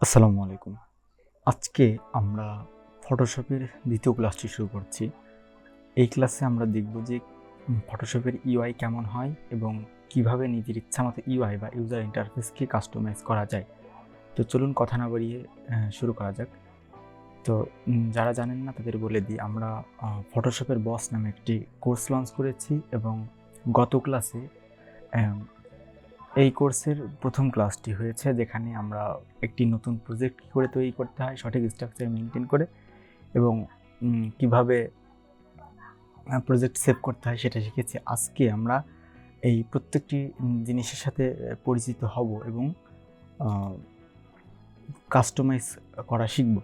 আসসালামু আলাইকুম। আজকে আমরা ফটোশপের দ্বিতীয় ক্লাসটি শুরু করছি। এই ক্লাসে আমরা দেখব যে ফটোশপের ইউআই কেমন হয় এবং কিভাবে নিজের ইচ্ছামতো ইউআই বা ইউজার ইন্টারফেসকে কাস্টমাইজ করা যায়। তো চলুন কথা না বাড়িয়ে শুরু করা যাক। তো যারা জানেন না তাদের বলে দিই, আমরা ফটোশপের বস নামে একটি কোর্স লঞ্চ করেছি এবং গত ক্লাসে এই কোর্সের প্রথম ক্লাসটি হয়েছে, যেখানে আমরা একটি নতুন প্রজেক্ট কী করে তৈরি করতে হয় সঠিক স্ট্রাকচার মেনটেন করে এবং কিভাবে প্রজেক্ট সেভ করতে হয় সেটা শিখেছি। আজকে আমরা এই প্রত্যেকটি জিনিসের সাথে পরিচিত হব এবং কাস্টমাইজ করা শিখব।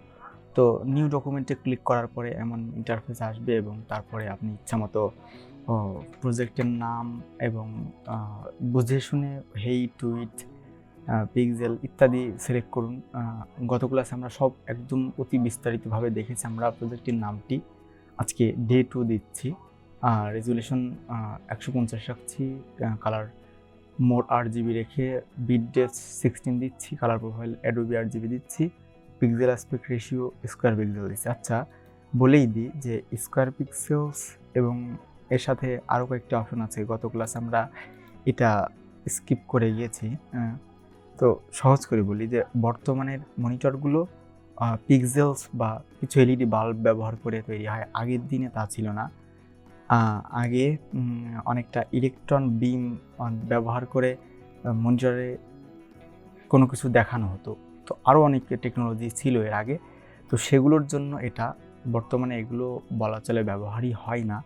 তো নিউ ডকুমেন্টে ক্লিক করার পরে এমন ইন্টারফেস আসবে এবং তারপরে আপনি ইচ্ছামতো প্রজেক্টের নাম এবং বুঝে শুনে হেই, টুইট, পিক্সেল ইত্যাদি সিলেক্ট করুন। গত ক্লাসে আমরা সব একদম অতি বিস্তারিতভাবে দেখেছি। আমরা প্রজেক্টের নামটি আজকে ডে 2 দিচ্ছি, রেজুলেশন 150 রাখছি, কালার মোড RGB রেখে, বিট ডেপথ 16 দিচ্ছি, কালার প্রোফাইল অ্যাডোবি RGB দিচ্ছি, pixel aspect ratio square pixel দিচ্ছি। আচ্ছা, বলেই দিই যে স্কোয়ার পিক্সেলস এবং এর সাথে আরও কয়েকটি অপশন আছে। গত ক্লাসে আমরা এটা স্কিপ করে গিয়েছি। তো সহজ করে বলি যে বর্তমানের মনিটরগুলো পিক্সেলস বা কিছু এলইডি বাল্ব ব্যবহার করে তৈরি হয়। আগের দিনে তা ছিল না। আগে অনেকটা ইলেকট্রন বিম ব্যবহার করে মনিটরে কোনো কিছু দেখানো হতো। তো আরও অনেক টেকনোলজি ছিল এর আগে। তো সেগুলোর জন্য এটা বর্তমানে এগুলো বলা চলে ব্যবহারই হয় না,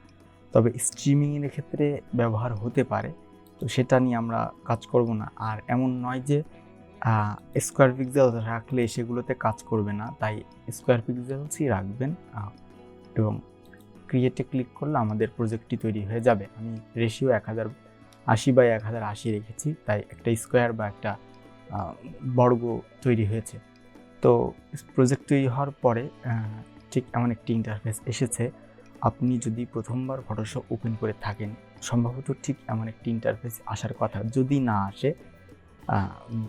তবে স্ট্রিমিংয়ের ক্ষেত্রে ব্যবহার হতে পারে। তো সেটা নিয়ে আমরা কাজ করব না। আর এমন নয় যে স্কোয়ার পিক্সেল রাখলে সেগুলোতে কাজ করবে না, তাই স্কোয়ার পিক্সেলসই রাখবেন এবং ক্রিয়েটে ক্লিক করলে আমাদের প্রজেক্টটি তৈরি হয়ে যাবে। আমি রেশিও 1080x1080 রেখেছি, তাই একটা স্কোয়ার বা একটা বর্গ তৈরি হয়েছে। তো প্রজেক্ট তৈরি হওয়ার পরে ঠিক এমন একটি ইন্টারফেস এসেছে। আপনি যদি প্রথমবার ফটোশপ ওপেন করে থাকেন, সম্ভবত ঠিক এমন একটি ইন্টারফেস আসার কথা। যদি না আসে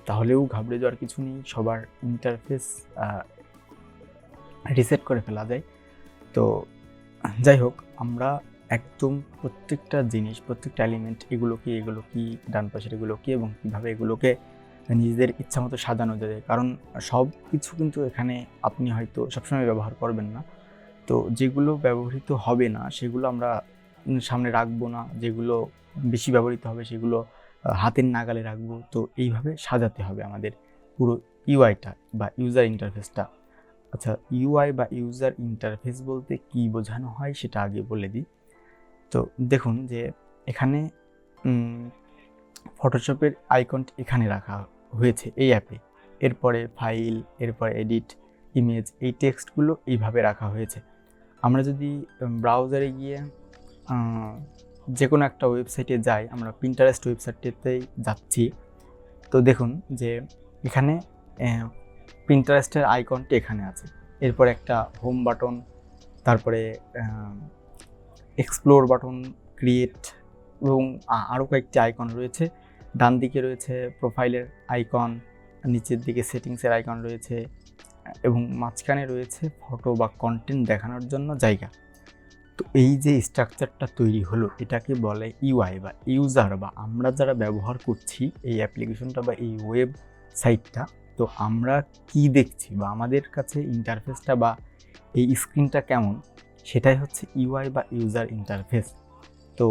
তাহলেও ঘাবড়ে যাওয়ার কিছু নেই। সবার ইন্টারফেস রিসেট করে ফেলা যায়। তো যাই হোক, আমরা একদম প্রত্যেকটা জিনিস, প্রত্যেকটা এলিমেন্ট, এগুলো কি, ডান পাশের এগুলো কি এবং কীভাবে এগুলোকে নিজেদের ইচ্ছামতো সাজানো যায়। কারণ সব কিছু কিন্তু এখানে আপনি হয়তো সবসময় ব্যবহার করবেন না। তো যেগুলো ব্যবহৃত হবে না সেগুলো আমরা সামনে রাখবো না, যেগুলো বেশি ব্যবহৃত হবে সেগুলো হাতের নাগালে রাখবো। তো এইভাবে সাজাতে হবে আমাদের পুরো ইউআইটা বা ইউজার ইন্টারফেসটা। আচ্ছা, ইউআই বা ইউজার ইন্টারফেস বলতে কি বোঝানো হয় সেটা আগে বলে দিই। তো দেখুন যে এখানে ফটোশপের আইকনটি এখানে রাখা হয়েছে এই অ্যাপে। এরপরে ফাইল, এরপরে এডিট, ইমেজ, এই টেক্সটগুলো এইভাবে রাখা হয়েছে। আমরা যদি ব্রাউজারে গিয়ে যে কোনো একটা ওয়েবসাইটে যাই, আমরা পিন্টারেস্ট ওয়েবসাইটটিতেই যাচ্ছি। তো দেখুন যে এখানে পিন্টারেস্টের আইকনটি এখানে আছে। এরপর একটা হোম বাটন, তারপরে এক্সপ্লোর বাটন, ক্রিয়েট এবং আরও কয়েকটি আইকন রয়েছে। ডান দিকে রয়েছে প্রোফাইলের আইকন, নিচের দিকে সেটিংসের আইকন রয়েছে এবং মাঝখানে রয়েছে ফটো বা কন্টেন্ট দেখানোর জন্য জায়গা। তো এই যে স্ট্রাকচারটা তৈরি হলো, এটাকে বলে ইউআই বা ইউজার, বা আমরা যারা ব্যবহার করছি এই অ্যাপ্লিকেশনটা বা এই ওয়েবসাইটটা। তো আমরা কি দেখছি বা আমাদের কাছে ইন্টারফেসটা বা এই স্ক্রিনটা কেমন, সেটাই হচ্ছে ইউআই বা ইউজার ইন্টারফেস। তো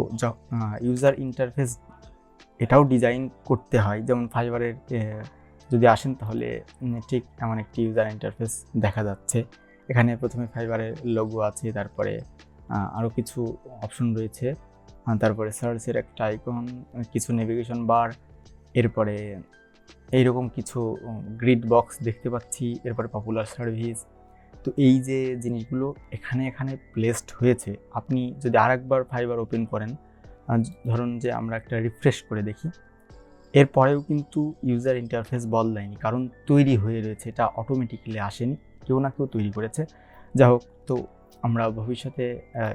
ইউজার ইন্টারফেস এটাও ডিজাইন করতে হয়। যেমন ফাইবারের যদি আসেন তাহলে ঠিক এমন একটি ইউজার ইন্টারফেস দেখা যাচ্ছে। এখানে প্রথমে ফাইবারের লোগো আছে, তারপরে আরও কিছু অপশন রয়েছে, তারপরে সার্চের একটা আইকন, কিছু নেভিগেশন বার, এরপরে এইরকম কিছু গ্রিড বক্স দেখতে পাচ্ছি, এরপরে পপুলার সার্ভিস। তো এই যে জিনিসগুলো এখানে প্লেসড হয়েছে, আপনি যদি আরেকবার ফাইবার ওপেন করেন, ধরুন যে আমরা একটা রিফ্রেশ করে দেখি, এরপরেও কিন্তু ইউজার ইন্টারফেস বদলায়নি, কারণ তৈরি হয়ে রয়েছে। এটা অটোমেটিক্যালি আসেনি, কেউ না কেউ তৈরি করেছে। যাই হোক, তো আমরা ভবিষ্যতে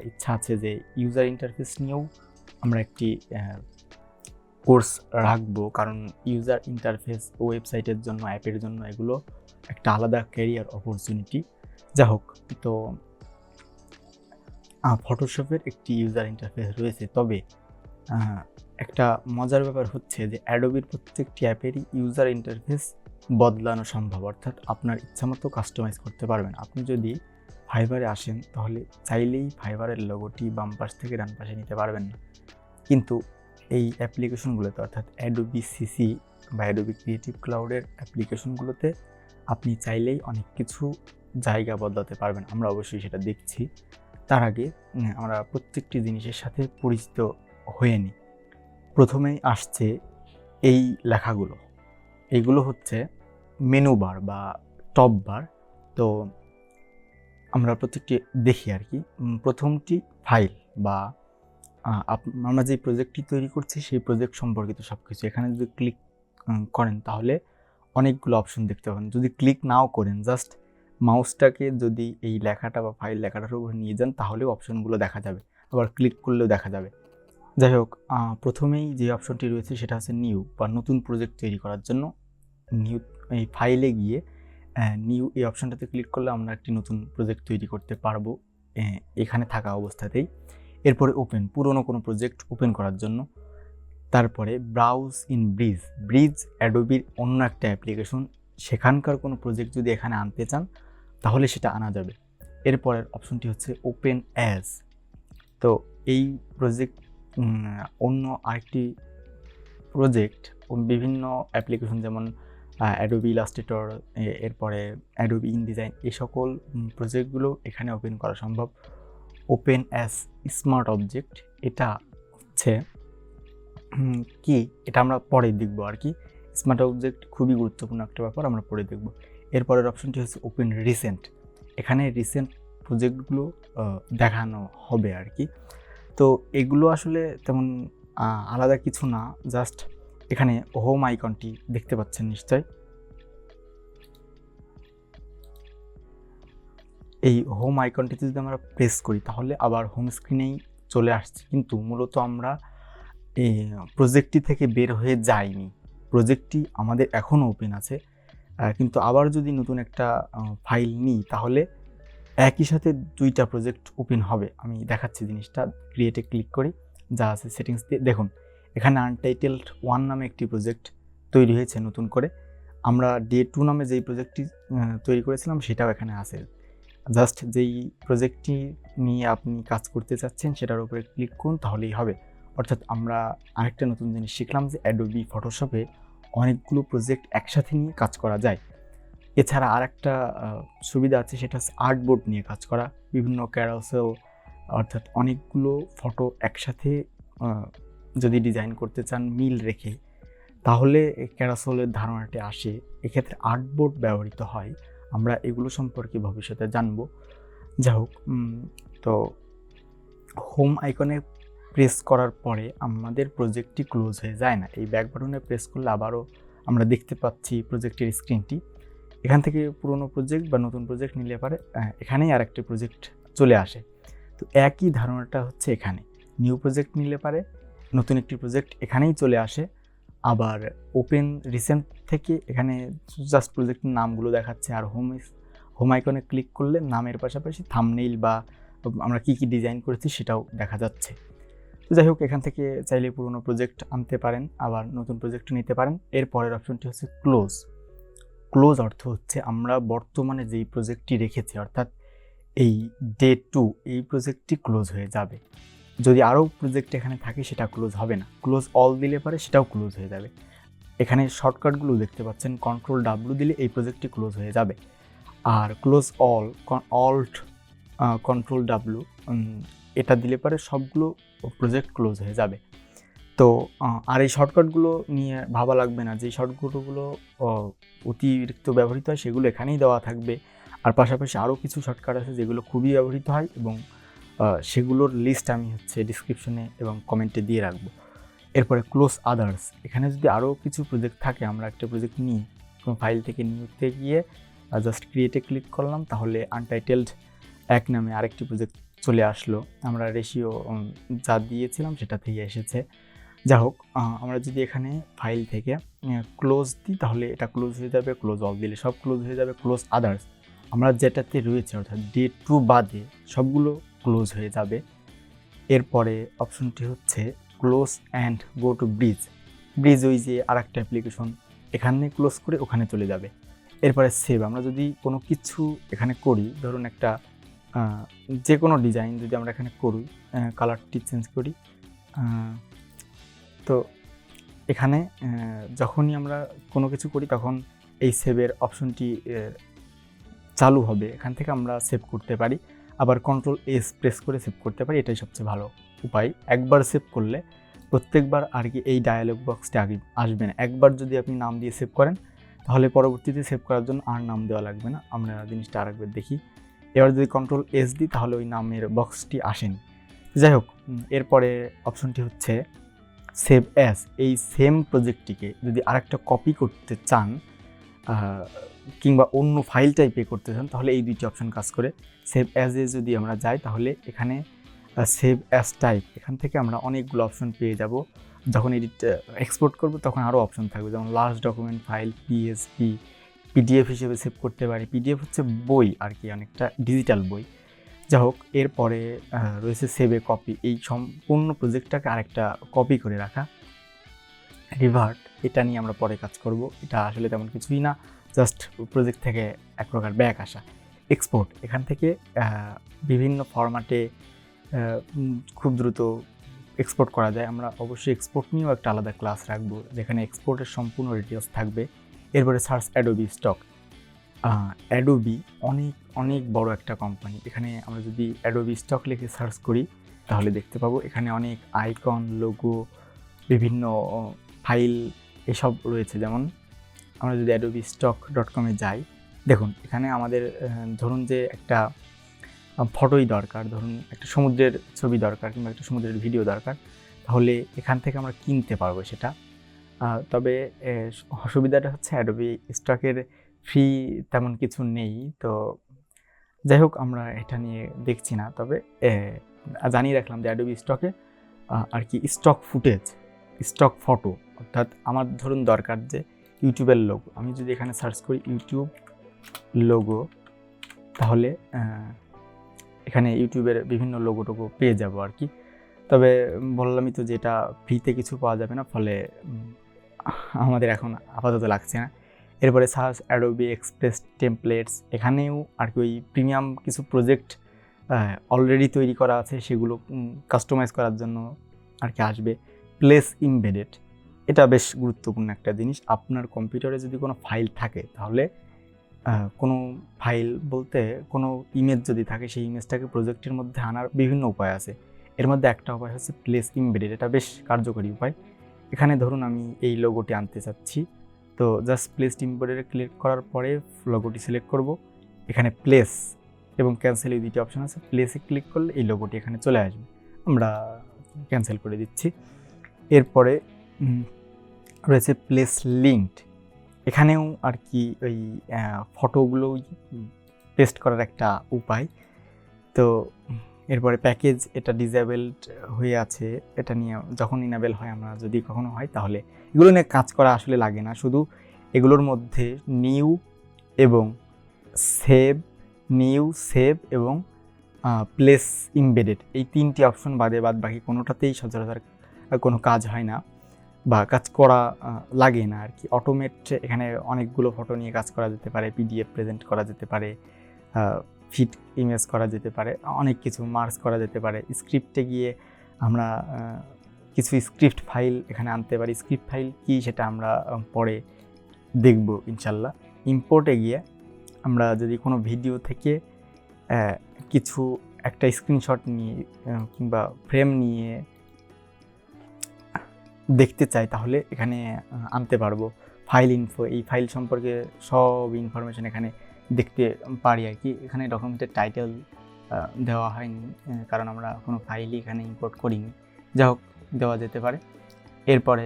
ইচ্ছা আছে যে ইউজার ইন্টারফেস নিয়েও আমরা একটি কোর্স রাখবো, কারণ ইউজার ইন্টারফেস ওয়েবসাইটের জন্য, অ্যাপের জন্য এগুলো একটা আলাদা ক্যারিয়ার অপরচুনিটি। যা হোক, তো ফটোশপের একটি ইউজার ইন্টারফেস রয়েছে, তবে একটা মজার ব্যাপার হচ্ছে যে অ্যাডোবির প্রত্যেকটি অ্যাপেরই ইউজার ইন্টারফেস বদলানো সম্ভব, অর্থাৎ আপনার ইচ্ছামতো কাস্টমাইজ করতে পারবেন। আপনি যদি ফাইবারে আসেন তাহলে চাইলেই ফাইবারের লোগোটি বাম পাশ থেকে ডান পাশে নিতে পারবেন না, কিন্তু এই অ্যাপ্লিকেশনগুলোতে অর্থাৎ অ্যাডোবি সিসি বা অ্যাডোবি ক্রিয়েটিভ ক্লাউডের অ্যাপ্লিকেশনগুলোতে আপনি চাইলেই অনেক কিছু জায়গা বদলাতে পারবেন। আমরা অবশ্যই সেটা দেখছি। তার আগে আমরা প্রত্যেকটি জিনিসের সাথে পরিচিত হয়ে নিই। প্রথমেই আসছে এই লেখাগুলো, এইগুলো হচ্ছে মেনু বার বা টপ বার। তো আমরা প্রত্যেকটি দেখি আর কি। প্রথমটি ফাইল বা আমরা যে প্রজেক্টটি তৈরি করছি সেই প্রজেক্ট সম্পর্কিত সব কিছু। এখানে যদি ক্লিক করেন তাহলে অনেকগুলো অপশন দেখতে পাবেন। যদি ক্লিক নাও করেন, জাস্ট মাউসটাকে যদি এই লেখাটা বা ফাইল লেখাটার উপর নিয়ে যান তাহলেও অপশনগুলো দেখা যাবে, আবার ক্লিক করলেও দেখা যাবে। যাই হোক, প্রথমেই যে অপশনটি রয়েছে সেটা হচ্ছে নিউ বা নতুন প্রজেক্ট তৈরি করার জন্য। নিউ, এই ফাইলে গিয়ে নিউ এই অপশনটাতে ক্লিক করলে আমরা একটি নতুন প্রজেক্ট তৈরি করতে পারবো এখানে থাকা অবস্থাতেই। এরপরে ওপেন, পুরনো কোনো প্রজেক্ট ওপেন করার জন্য। তারপরে ব্রাউজ ইন ব্রিজ, ব্রিজ অ্যাডোবির অন্য একটা অ্যাপ্লিকেশন, সেখানকার কোনো প্রজেক্ট যদি এখানে আনতে চান তাহলে সেটা আনা যাবে। এরপরের অপশনটি হচ্ছে ওপেন অ্যাজ। তো এই প্রজেক্ট অন্য আরেকটি প্রজেক্ট বিভিন্ন অ্যাপ্লিকেশন যেমন অ্যাডোবি ইলাস্ট্রেটর, এরপরে অ্যাডোবি ইনডিজাইন, এই সকল প্রজেক্টগুলো এখানে ওপেন করা সম্ভব। ওপেন অ্যাজ স্মার্ট অবজেক্ট, এটা হচ্ছে কি, এটা আমরা পরে দেখব আর কি। স্মার্ট অবজেক্ট খুবই গুরুত্বপূর্ণ একটা ব্যাপার, আমরা পরে দেখব। এরপরের অপশনটি হচ্ছে ওপেন রিসেন্ট, এখানে রিসেন্ট প্রজেক্টগুলো দেখানো হবে আর কি। তো এগুলো আসলে তেমন আলাদা কিছু না, জাস্ট এখানে হোম আইকনটি দেখতে পাচ্ছেন নিশ্চয়। এই হোম আইকনটিতে যদি আমরা প্রেস করি তাহলে আবার হোম স্ক্রিনেই চলে আসছে, কিন্তু মূলত আমরা এই প্রজেক্টটি থেকে বের হয়ে যাইনি, প্রজেক্টটি আমাদের এখনও ওপেন আছে। কিন্তু আবার যদি নতুন একটা ফাইল নিই তাহলে একই সাথে দুইটা প্রজেক্ট ওপেন হবে। আমি দেখাচ্ছি জিনিসটা। ক্রিয়েটে ক্লিক করি, যা আছে সেটিংস দিয়ে দেখুন, এখানে আনটাইটেলড 1 নামে একটি প্রজেক্ট তৈরি হয়েছে নতুন করে। আমরা ডে 2 নামে যেই প্রজেক্টটি তৈরি করেছিলাম সেটাও এখানে আছে। জাস্ট যেই প্রজেক্টটি নিয়ে আপনি কাজ করতে চাচ্ছেন সেটার উপরে ক্লিক করুন তাহলেই হবে। অর্থাৎ আমরা আরেকটা নতুন জিনিস শিখলাম যে অ্যাডোবি ফটোশপে অনেকগুলো প্রজেক্ট একসাথে নিয়ে কাজ করা যায়। এছাড়া আরেকটা সুবিধা আছে, সেটা হচ্ছে আর্টবোর্ড নিয়ে কাজ করা। বিভিন্ন ক্যারাসেল, অর্থাৎ অনেকগুলো ফটো একসাথে যদি ডিজাইন করতে চান মিল রেখে, তাহলে ক্যারাসেলের ধারণাটি আসে। এক্ষেত্রে আর্টবোর্ড ব্যবহৃত হয়। আমরা এগুলো সম্পর্কে ভবিষ্যতে জানব। যাই হোক, তো হোম আইকনে প্রেস করার পরে আমাদের প্রজেক্টটি ক্লোজ হয়ে যায় না। এই ব্যাক বাটনে প্রেস করলে আবারও আমরা দেখতে পাচ্ছি প্রজেক্টের স্ক্রিনটি। এখান থেকে পুরনো প্রজেক্ট বা নতুন প্রজেক্ট নিলে পারে এখানেই আরেকটি প্রজেক্ট চলে আসে। তো একই ধারণাটা হচ্ছে এখানে, নিউ প্রজেক্ট নিলে পারে নতুন একটি প্রজেক্ট এখানেই চলে আসে। আবার ওপেন রিসেন্ট থেকে এখানে জাস্ট প্রজেক্টের নামগুলো দেখাচ্ছে, আর হোম আইকনে ক্লিক করলে নামের পাশাপাশি থাম্বনেইল বা আমরা কী কী ডিজাইন করেছি সেটাও দেখা যাচ্ছে। তো যাই হোক, এখান থেকে চাইলে পুরনো প্রজেক্ট আনতে পারেন, আবার নতুন প্রজেক্ট নিতে পারেন। এর পরের অপশনটি হচ্ছে ক্লোজ। ক্লোজ অর্থ হচ্ছে আমরা বর্তমানে যেই প্রজেক্টটি রেখেছি, অর্থাৎ এই ডে 2 এই প্রজেক্টটি ক্লোজ হয়ে যাবে। যদি আরও প্রজেক্ট এখানে থাকে সেটা ক্লোজ হবে না। ক্লোজ অল দিলে পারে সেটাও ক্লোজ হয়ে যাবে। এখানে শর্টকাটগুলো দেখতে পাচ্ছেন, Ctrl+W দিলে এই প্রজেক্টটি ক্লোজ হয়ে যাবে। আর ক্লোজ অল, অল্ট Ctrl+W এটা দিলে পারে সবগুলো প্রজেক্ট ক্লোজ হয়ে যাবে। তো আর এই শর্টকাটগুলো নিয়ে ভাবা লাগবে না, যেই শর্টকাটগুলো অতিরিক্ত ব্যবহৃত হয় সেগুলো এখানেই দেওয়া থাকবে। আর পাশাপাশি আরও কিছু শর্টকাট আছে যেগুলো খুবই ব্যবহৃত হয়, এবং সেগুলোর লিস্ট আমি ডিসক্রিপশনে এবং কমেন্টে দিয়ে রাখবো। এরপরে ক্লোজ আদার্স, এখানে যদি আরও কিছু প্রজেক্ট থাকে, আমরা একটা প্রজেক্ট নিই কোনো ফাইল থেকে, নিউতে গিয়ে জাস্ট ক্রিয়েটে ক্লিক করলাম, তাহলে আনটাইটেলড 1 নামে আরেকটি প্রজেক্ট চলে আসলো। আমরা রেশিও যা দিয়েছিলাম সেটা থেকে এসেছে। যা হোক, আমরা যদি এখানে ফাইল থেকে ক্লোজ দিই তাহলে এটা ক্লোজ হয়ে যাবে, ক্লোজ অল দিলে সব ক্লোজ হয়ে যাবে, ক্লোজ আদার্স আমরা যেটাতে রয়েছে অর্থাৎ ডে 2 বাদে সবগুলো ক্লোজ হয়ে যাবে। এরপরে অপশনটি হচ্ছে close and go to bridge. Bridge ওই যে আর একটা অ্যাপ্লিকেশন, এখানে ক্লোজ করে ওখানে চলে যাবে। এরপরে সেভ, আমরা যদি কোনো কিছু এখানে করি, ধরুন একটা যে কোনো ডিজাইন যদি আমরা এখানে করি, কালারটি চেঞ্জ করি, তো এখানে যখনই আমরা কোনো কিছু করি তখন এই সেভের অপশনটি চালু হবে, এখান থেকে আমরা সেভ করতে পারি। আবার কন্ট্রোল এস প্রেস করে সেভ করতে পারি, এটাই সবচেয়ে ভালো উপায়। একবার সেভ করলে প্রত্যেকবার আর কি এই ডায়ালগ বক্সটা আগে আসবে না। একবার যদি আপনি নাম দিয়ে সেভ করেন তাহলে পরবর্তীতে সেভ করার জন্য আর নাম দেওয়া লাগবে না। আমরা জিনিসটা আরেকবার দেখি, এবার যদি কন্ট্রোল এস দিই তাহলে ওই নামের বক্সটি আসেনি। যাই হোক, এরপরে অপশনটি হচ্ছে সেভ অ্যাজ। এই সেম প্রজেক্টটিকে যদি আরেকটা কপি করতে চান কিংবা অন্য ফাইল টাইপে করতে চান তাহলে এই দুইটি অপশন কাজ করে। সেভ অ্যাজে যদি আমরা যাই তাহলে এখানে সেভ অ্যাজ টাইপ, এখান থেকে আমরা অনেকগুলো অপশন পেয়ে যাব। যখন এডিট এক্সপোর্ট করব তখন আরও অপশন থাকবে, যেমন large document file, PSP, PDF হিসেবে সেভ করতে পারি। পিডিএফ হচ্ছে বই আর কি, অনেকটা ডিজিটাল বই। যা হোক, এরপরে রয়েছে সেভ এ কপি, এই সম্পূর্ণ প্রজেক্টটাকে আরেকটা কপি করে রাখা। রিভার্ট, এটা নিয়ে আমরা পরে কাজ করব, এটা আসলে তেমন কিছুই না, জাস্ট প্রজেক্ট থেকে এক প্রকার ব্যাক আসা। এক্সপোর্ট, এখান থেকে বিভিন্ন ফরম্যাটে খুব দ্রুত এক্সপোর্ট করা যায়। আমরা অবশ্যই এক্সপোর্ট নিয়েও একটা আলাদা ক্লাস রাখবো যেখানে এক্সপোর্টের সম্পূর্ণ ডিটেলস থাকবে। এরপরে সার্চ অ্যাডোবি স্টক। অ্যাডোবি অনেক অনেক বড় একটা কোম্পানি। এখানে আমরা যদি অ্যাডোবি স্টক লিখে সার্চ করি তাহলে দেখতে পাবো এখানে অনেক আইকন, লোগো, বিভিন্ন ফাইল এসব রয়েছে। যেমন আমরা যদি অ্যাডোবি stock.com-এ যাই, দেখুন এখানে আমাদের ধরুন যে একটা ফটোই দরকার, ধরুন একটা সমুদ্রের ছবি দরকার কিংবা একটা সমুদ্রের ভিডিও দরকার, তাহলে এখান থেকে আমরা কিনতে পারবো সেটা। তবে অসুবিধাটা হচ্ছে অ্যাডোবি স্টকের ফ্রি তেমন কিছু নেই। তো যাই হোক, আমরা এটা নিয়ে দেখছি না, তবে জানিয়ে রাখলাম যে অ্যাডোবি স্টকে আর কি স্টক ফুটেজ, স্টক ফটো, অর্থাৎ আমার ধরুন দরকার যে ইউটিউবের লোগো, আমি যদি এখানে সার্চ করি ইউটিউব লোগো তাহলে এখানে ইউটিউবের বিভিন্ন লোগো টোগো পেয়ে যাব আর কি। তবে বললামই তো যে এটা ফ্রিতে কিছু পাওয়া যাবে না, ফলে আমাদের এখন আপাতত লাগছে না। এরপরে সার্চ অ্যাডোবি এক্সপ্রেস টেমপ্লেটস, এখানেও আর কি ওই প্রিমিয়াম কিছু প্রজেক্ট অলরেডি তৈরি করা আছে, সেগুলো কাস্টমাইজ করার জন্য আর কি আসবে। প্লেস ইমবেডেড, এটা বেশ গুরুত্বপূর্ণ একটা জিনিস। আপনার কম্পিউটারে যদি কোনো ফাইল থাকে তাহলে কোনো ফাইল বলতে কোনো ইমেজ যদি থাকে, সেই ইমেজটাকে প্রজেক্টের মধ্যে আনার বিভিন্ন উপায় আছে। এর মধ্যে একটা উপায় হচ্ছে প্লেস ইমবেডেড, এটা বেশ কার্যকরী উপায়। এখানে ধরুন আমি এই লোগোটি আনতে চাচ্ছি, তো জাস্ট প্লেস ইমবেডেডে ক্লিক করার পরে লোগোটি সিলেক্ট করব। এখানে প্লেস এবং ক্যান্সেল এই দুইটি অপশন আছে, প্লেসে ক্লিক করলে এই লোগোটি এখানে চলে আসবে, আমরা ক্যান্সেল করে দিচ্ছি। এরপরে রয়েছে প্লেস লিঙ্কড, এখানেও আর কি ওই ফটোগুলো পেস্ট করার একটা উপায়। তো এরপরে প্যাকেজ, এটা ডিসেবলড হয়ে আছে, এটা নিয়ে যখন ইনেবল হয়, আমরা যদি কখনো হয় তাহলে এগুলো নিয়ে কাজ করা আসলে লাগে না। শুধু এগুলোর মধ্যে নিউ এবং সেভ এবং প্লেস ইমবেডেড এই তিনটি অপশন বাদে বাদ বাকি কোনোটাতেই সচরাচর কোনো কাজ হয় না বা কাজ করা লাগে না আর কি। অটোমেট, এখানে অনেকগুলো ফটো নিয়ে কাজ করা যেতে পারে, পিডিএফ প্রেজেন্ট করা যেতে পারে, ফিট ইমেজ করা যেতে পারে, অনেক কিছু মার্জ করা যেতে পারে। স্ক্রিপ্টে গিয়ে আমরা কিছু স্ক্রিপ্ট ফাইল এখানে আনতে পারি। স্ক্রিপ্ট ফাইল কি সেটা আমরা পরে দেখব ইনশাল্লাহ। ইম্পোর্টে গিয়ে আমরা যদি কোনো ভিডিও থেকে কিছু একটা স্ক্রিনশট নিয়ে কিংবা ফ্রেম নিয়ে দেখতে চাই তাহলে এখানে আনতে পারবো। ফাইল ইনফো, এই ফাইল সম্পর্কে সব ইনফরমেশন এখানে দেখতে পারি আর কি। এখানে ডকুমেন্টের টাইটেল দেওয়া হয়নি কারণ আমরা কোনো ফাইলই এখানে ইম্পোর্ট করিনি, যা হোক দেওয়া যেতে পারে। এরপরে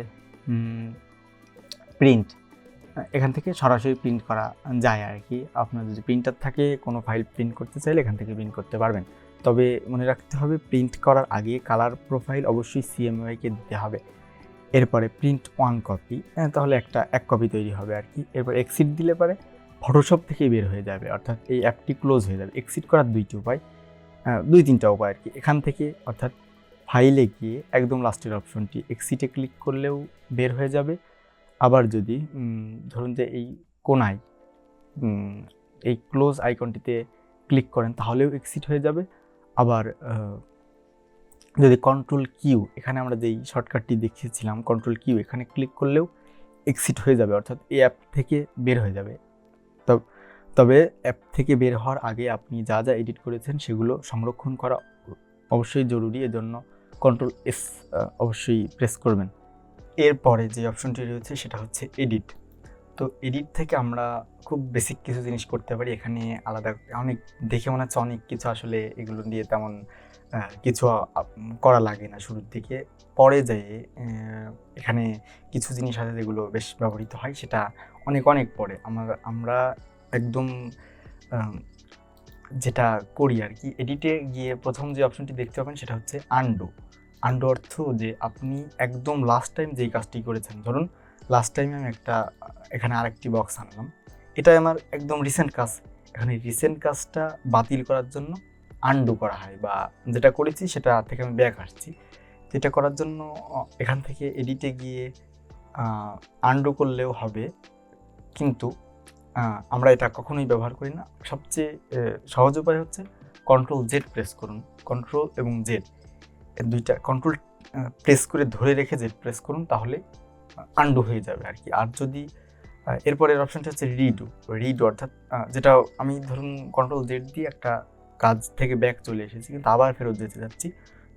প্রিন্ট, এখান থেকে সরাসরি প্রিন্ট করা যায় আর কি। আপনার যদি প্রিন্টার থাকে, কোনো ফাইল প্রিন্ট করতে চাইলে এখান থেকে প্রিন্ট করতে পারবেন। তবে মনে রাখতে হবে প্রিন্ট করার আগে কালার প্রোফাইল অবশ্যই CMYK দিতে হবে। এরপরে প্রিন্ট ওয়ান কপি, তাহলে এক কপি তৈরি হবে আর কি। এরপর এক্সিট দিলে পরে ফটোশপ থেকেই বের হয়ে যাবে, অর্থাৎ এই অ্যাপটি ক্লোজ হয়ে যাবে। এক্সিট করার দুই তিনটা উপায় আর কি। এখান থেকে অর্থাৎ ফাইলে গিয়ে একদম লাস্টের অপশনটি এক্সিটে ক্লিক করলেও বের হয়ে যাবে। আবার যদি ধরুন যে এই কোনায় এই ক্লোজ আইকনটিতে ক্লিক করেন তাহলেও এক্সিট হয়ে যাবে। আবার যদি কন্ট্রোল কিউ, এখানে আমরা যেই শর্টকাটটি দেখিয়েছিলাম কন্ট্রোল কিউ, এখানে ক্লিক করলেও এক্সিট হয়ে যাবে, অর্থাৎ এই অ্যাপ থেকে বের হয়ে যাবে। তবে অ্যাপ থেকে বের হওয়ার আগে আপনি যা যা এডিট করেছেন সেগুলো সংরক্ষণ করা অবশ্যই জরুরি, এজন্য কন্ট্রোল এস অবশ্যই প্রেস করবেন। এরপরে যে অপশনটি রয়েছে সেটা হচ্ছে এডিট। তো এডিট থেকে আমরা খুব বেসিক কিছু জিনিস করতে পারি। এখানে আলাদা অনেক দেখে মনে হচ্ছে অনেক কিছু, আসলে এগুলো দিয়ে তেমন কিছু করা লাগে না শুরুর দিকে। পরে যেয়ে এখানে কিছু জিনিস আছে যেগুলো বেশ ব্যবহৃত হয়, সেটা অনেক পরে আমরা একদম যেটা করি আর কি। এডিটে গিয়ে প্রথম যে অপশনটি দেখতে পাবেন সেটা হচ্ছে আনডু। আনডু অর্থ যে আপনি একদম লাস্ট টাইম যেই কাজটি করেছেন, ধরুন লাস্ট টাইমে আমি এখানে আরেকটি বক্স আনলাম, এটাই আমার একদম রিসেন্ট কাজ। এখানে রিসেন্ট কাজটা বাতিল করার জন্য আনডু করা হয়, বা যেটা করেছি সেটা থেকে আমি ব্যাক আসছি। যেটা করার জন্য এখান থেকে এডিটে গিয়ে আনডু করলেও হবে, কিন্তু আমরা এটা কখনোই ব্যবহার করি না। সবচেয়ে সহজ উপায় হচ্ছে কন্ট্রোল জেড প্রেস করুন। কন্ট্রোল এবং জেড দুইটা কন্ট্রোল প্রেস করে ধরে রেখে জেড প্রেস করুন, তাহলে আনডু হয়ে যাবে আর কি। আর যদি এরপরের অপশনটা হচ্ছে রিডু, অর্থাৎ যেটা আমি ধরুন কন্ট্রোল জেড দিয়ে একটা কাজ থেকে ব্যাক চলে এসেছি কিন্তু আবার ফেরত যেতে যাচ্ছি,